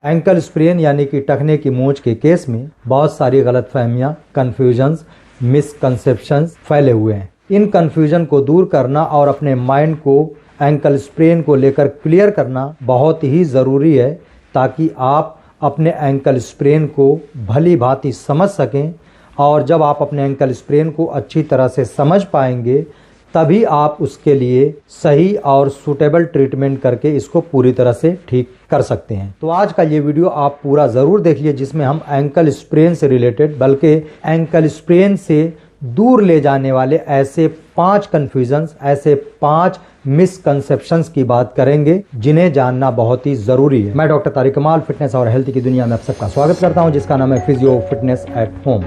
Ankle sprain यानी कि टखने की मोच के केस में बहुत सारी गलतफहमियां, कन्फ्यूजन्स, मिसकंसेप्शंस फैले हुए हैं। इन कन्फ्यूजन को दूर करना और अपने माइंड को एंकल स्प्रेन को लेकर क्लियर करना बहुत ही ज़रूरी है, ताकि आप अपने एंकल स्प्रेन को भली भांति समझ सकें। और जब आप अपने एंकल स्प्रेन को अच्छी तरह से समझ पाएंगे, तभी आप उसके लिए सही और सूटेबल ट्रीटमेंट करके इसको पूरी तरह से ठीक कर सकते हैं। तो आज का ये वीडियो आप पूरा ज़रूर देखिए, जिसमें हम एंकल स्प्रेन से रिलेटेड, बल्कि एंकल स्प्रेन से दूर ले जाने वाले ऐसे 5 कन्फ्यूजन्स, ऐसे 5 मिसकंसेप्शंस की बात करेंगे, जिन्हें जानना बहुत ही ज़रूरी है। मैं डॉक्टर तारिक कमाल फिटनेस और हेल्थ की दुनिया में आप सबका स्वागत करता हूं, जिसका नाम है फिजियो फिटनेस एट होम।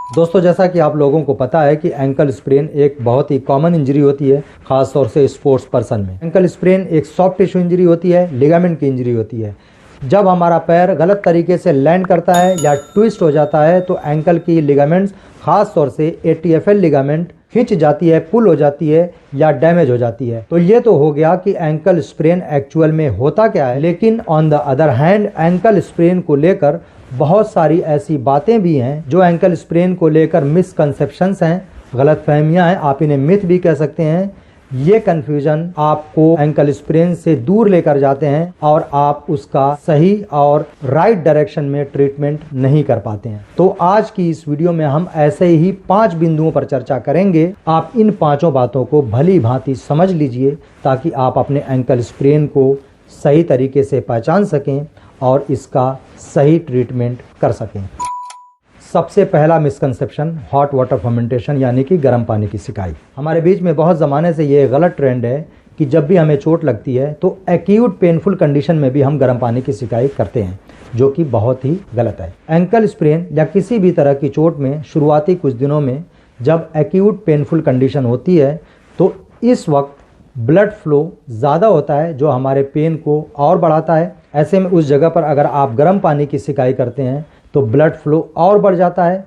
दोस्तों, जैसा कि आप लोगों को पता है कि एंकल स्प्रेन एक बहुत ही कॉमन इंजरी होती है, खास तौर से स्पोर्ट्स पर्सन में। एंकल स्प्रेन एक सॉफ्ट टिश्यू इंजरी होती है, लिगामेंट की इंजरी होती है। जब हमारा पैर गलत तरीके से लैंड करता है या ट्विस्ट हो जाता है, तो एंकल की लिगामेंट्स, खास तौर से एटीएफएल लिगामेंट खिंच जाती है, पुल हो जाती है या डैमेज हो जाती है। तो ये तो हो गया कि एंकल स्प्रेन एक्चुअल में होता क्या है। लेकिन on the other hand, ankle sprain को लेकर बहुत सारी ऐसी बातें भी हैं जो एंकल स्प्रेन को लेकर मिसकंसेप्शंस हैं, गलतफहमियां हैं, आप इन्हें मिथ भी कह सकते हैं। ये कन्फ्यूजन आपको एंकल स्प्रेन से दूर लेकर जाते हैं और आप उसका सही और राइट डायरेक्शन में ट्रीटमेंट नहीं कर पाते हैं। तो आज की इस वीडियो में हम ऐसे ही 5 बिंदुओं पर चर्चा करेंगे। आप इन 5 बातों को भली भांति समझ लीजिए, ताकि आप अपने एंकल स्प्रेन को सही तरीके से पहचान सकें और इसका सही ट्रीटमेंट कर सकें। सबसे पहला मिसकंसेप्शन, हॉट वाटर फर्मेंटेशन यानी कि गर्म पानी की सिकाई। हमारे बीच में बहुत ज़माने से ये गलत ट्रेंड है कि जब भी हमें चोट लगती है तो एक्यूट पेनफुल कंडीशन में भी हम गर्म पानी की सिकाई करते हैं, जो कि बहुत ही गलत है। एंकल स्प्रेन या किसी भी तरह की चोट में शुरुआती कुछ दिनों में जब एक्यूट पेनफुल कंडीशन होती है, तो इस वक्त ब्लड फ्लो ज़्यादा होता है, जो हमारे पेन को और बढ़ाता है। ऐसे में उस जगह पर अगर आप गर्म पानी की सिकाई करते हैं तो ब्लड फ्लो और बढ़ जाता है,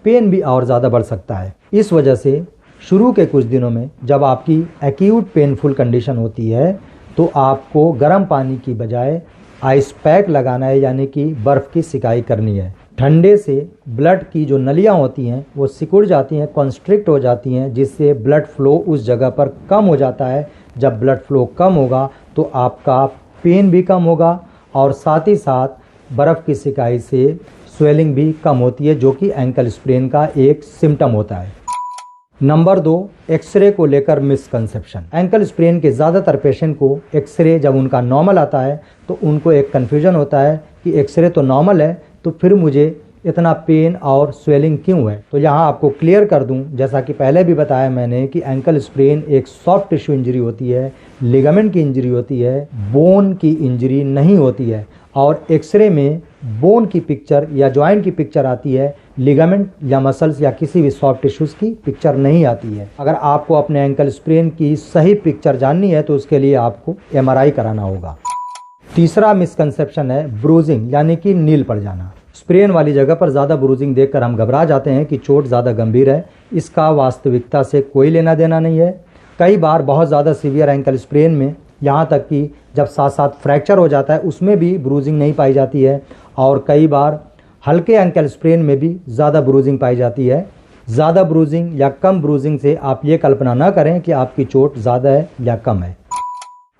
पेन भी और ज़्यादा बढ़ सकता है। इस वजह से शुरू के कुछ दिनों में जब आपकी एक्यूट पेनफुल कंडीशन होती है, तो आपको गर्म पानी की बजाय आइस पैक लगाना है, यानी कि बर्फ़ की सिकाई करनी है। ठंडे से ब्लड की जो नलियाँ होती हैं वो सिकुड़ जाती हैं, कॉन्स्ट्रिक्ट हो जाती हैं, जिससे ब्लड फ्लो उस जगह पर कम हो जाता है। जब ब्लड फ्लो कम होगा तो आपका पेन भी कम होगा और साथ ही साथ बर्फ़ की सिकाई से स्वेलिंग भी कम होती है, जो कि एंकल स्प्रेन का एक सिम्टम होता है। नंबर 2, एक्सरे को लेकर मिसकंसेप्शन। एंकल स्प्रेन के ज़्यादातर पेशेंट को एक्सरे जब उनका नॉर्मल आता है तो उनको एक कन्फ्यूजन होता है कि एक्सरे तो नॉर्मल है, तो फिर मुझे इतना पेन और स्वेलिंग क्यों है। तो यहाँ आपको क्लियर कर दूं, जैसा कि पहले भी बताया मैंने, कि एंकल स्प्रेन एक सॉफ्ट टिश्यू इंजरी होती है, लिगामेंट की इंजरी होती है, बोन की इंजरी नहीं होती है। और एक्सरे में बोन की पिक्चर या जॉइंट की पिक्चर आती है, लिगामेंट या मसल्स या किसी भी सॉफ्ट टिश्यूज़ की पिक्चर नहीं आती है। अगर आपको अपने एंकल स्प्रेन की सही पिक्चर जाननी है तो उसके लिए आपको MRI कराना होगा। तीसरा मिसकंसेप्शन है ब्रूजिंग, यानी कि नील पड़ जाना। स्प्रेन वाली जगह पर ज़्यादा ब्रूजिंग देखकर हम घबरा जाते हैं कि चोट ज़्यादा गंभीर है। इसका वास्तविकता से कोई लेना देना नहीं है। कई बार बहुत ज़्यादा सीवियर एंकल स्प्रेन में, यहाँ तक कि जब साथ साथ फ्रैक्चर हो जाता है, उसमें भी ब्रूजिंग नहीं पाई जाती है। और कई बार हल्के एंकल स्प्रेन में भी ज़्यादा ब्रूजिंग पाई जाती है। ज़्यादा ब्रूजिंग या कम ब्रूजिंग से आप ये कल्पना न करें कि आपकी चोट ज़्यादा है या कम है।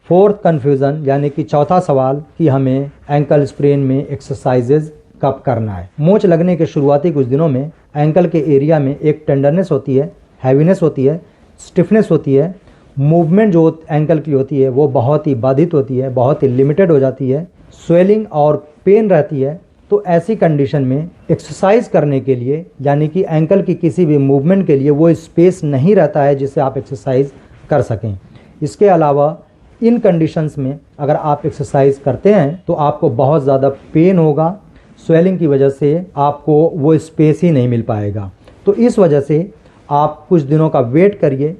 फोर्थ कन्फ्यूज़न, यानी कि चौथा सवाल, कि हमें एंकल स्प्रेन में एक्सरसाइजेज कब करना है। मोच लगने के शुरुआती कुछ दिनों में एंकल के एरिया में एक टेंडरनेस होती है, हैवीनेस होती है, स्टिफनेस होती है। मूवमेंट जो एंकल की होती है वो बहुत ही बाधित होती है, बहुत ही लिमिटेड हो जाती है। स्वेलिंग और पेन रहती है। तो ऐसी कंडीशन में एक्सरसाइज करने के लिए, यानी कि एंकल की किसी भी मूवमेंट के लिए वो स्पेस नहीं रहता है जिससे आप एक्सरसाइज कर सकें। इसके अलावा इन कंडीशंस में अगर आप एक्सरसाइज करते हैं तो आपको बहुत ज़्यादा पेन होगा, स्वेलिंग की वजह से आपको वो स्पेस ही नहीं मिल पाएगा। तो इस वजह से आप कुछ दिनों का वेट करिए।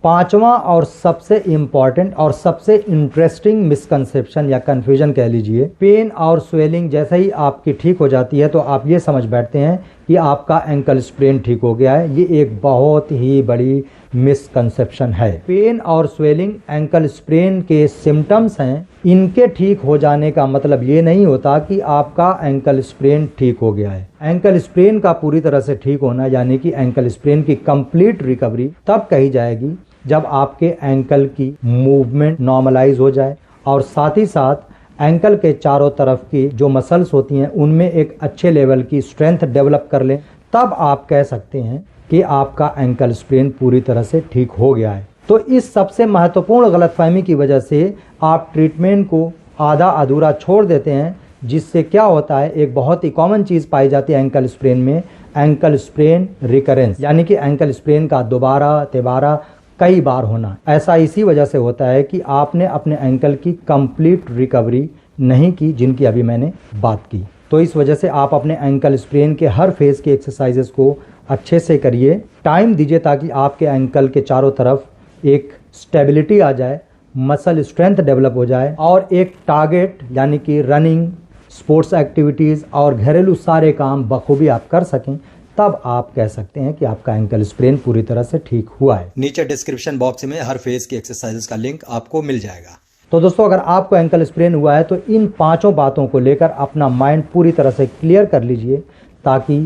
पांचवा और सबसे इम्पॉर्टेंट और सबसे इंटरेस्टिंग मिसकंसेप्शन या कन्फ्यूजन कह लीजिए, पेन और स्वेलिंग जैसे ही आपकी ठीक हो जाती है तो आप ये समझ बैठते हैं कि आपका एंकल स्प्रेन ठीक हो गया है। ये एक बहुत ही बड़ी मिसकंसेप्शन है। पेन और स्वेलिंग एंकल स्प्रेन के सिम्टम्स हैं। इनके ठीक हो जाने का मतलब ये नहीं होता कि आपका एंकल स्प्रेन ठीक हो गया है। एंकल स्प्रेन का पूरी तरह से ठीक होना यानी कि एंकल स्प्रेन की कंप्लीट रिकवरी तब कही जाएगी जब आपके एंकल की मूवमेंट नॉर्मलाइज हो जाए और साथ ही साथ एंकल के चारों तरफ की जो मसल्स होती हैं उनमें एक अच्छे लेवल की स्ट्रेंथ डेवलप कर लें। तब आप कह सकते हैं कि आपका एंकल स्प्रेन पूरी तरह से ठीक हो गया है। तो इस सबसे महत्वपूर्ण गलतफहमी की वजह से आप ट्रीटमेंट को आधा अधूरा छोड़ देते हैं, जिससे क्या होता है, एक बहुत ही कॉमन चीज़ पाई जाती है एंकल स्प्रेन में, एंकल स्प्रेन रिकरेंस, यानी कि एंकल स्प्रेन का दोबारा तिबारा कई बार होना। ऐसा इसी वजह से होता है कि आपने अपने एंकल की कंप्लीट रिकवरी नहीं की, जिनकी अभी मैंने बात की। तो इस वजह से आप अपने एंकल स्प्रेन के हर फेज के एक्सरसाइजेस को अच्छे से करिए, टाइम दीजिए ताकि आपके एंकल के चारों तरफ एक स्टेबिलिटी आ जाए, मसल स्ट्रेंथ डेवलप हो जाए और एक टारगेट यानी कि रनिंग, स्पोर्ट्स एक्टिविटीज़ और घरेलू सारे काम बखूबी आप कर सकें। तब आप कह सकते हैं कि आपका एंकल स्प्रेन पूरी तरह से ठीक हुआ है। नीचे डिस्क्रिप्शन बॉक्स में हर फेज की एक्सरसाइजेस का लिंक आपको मिल जाएगा। तो दोस्तों, अगर आपको एंकल स्प्रेन हुआ है तो इन 5 बातों को लेकर अपना माइंड पूरी तरह से क्लियर कर लीजिए ताकि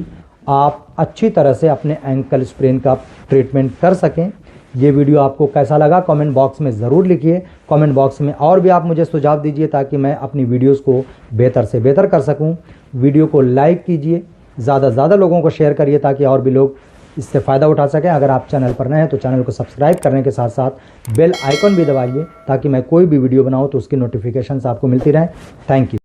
आप अच्छी तरह से अपने एंकल स्प्रेन का ट्रीटमेंट कर सकें। ये वीडियो आपको कैसा लगा कमेंट बॉक्स में ज़रूर लिखिए। कमेंट बॉक्स में और भी आप मुझे सुझाव दीजिए ताकि मैं अपनी वीडियोस को बेहतर से बेहतर कर सकूं। वीडियो को लाइक कीजिए, ज़्यादा से ज़्यादा लोगों को शेयर करिए ताकि और भी लोग इससे फ़ायदा उठा सकें। अगर आप चैनल पर नए हैं तो चैनल को सब्सक्राइब करने के साथ साथ बेल आइकन भी दबाइए ताकि मैं कोई भी वीडियो बनाऊं तो उसकी नोटिफिकेशंस आपको मिलती रहें। Thank you.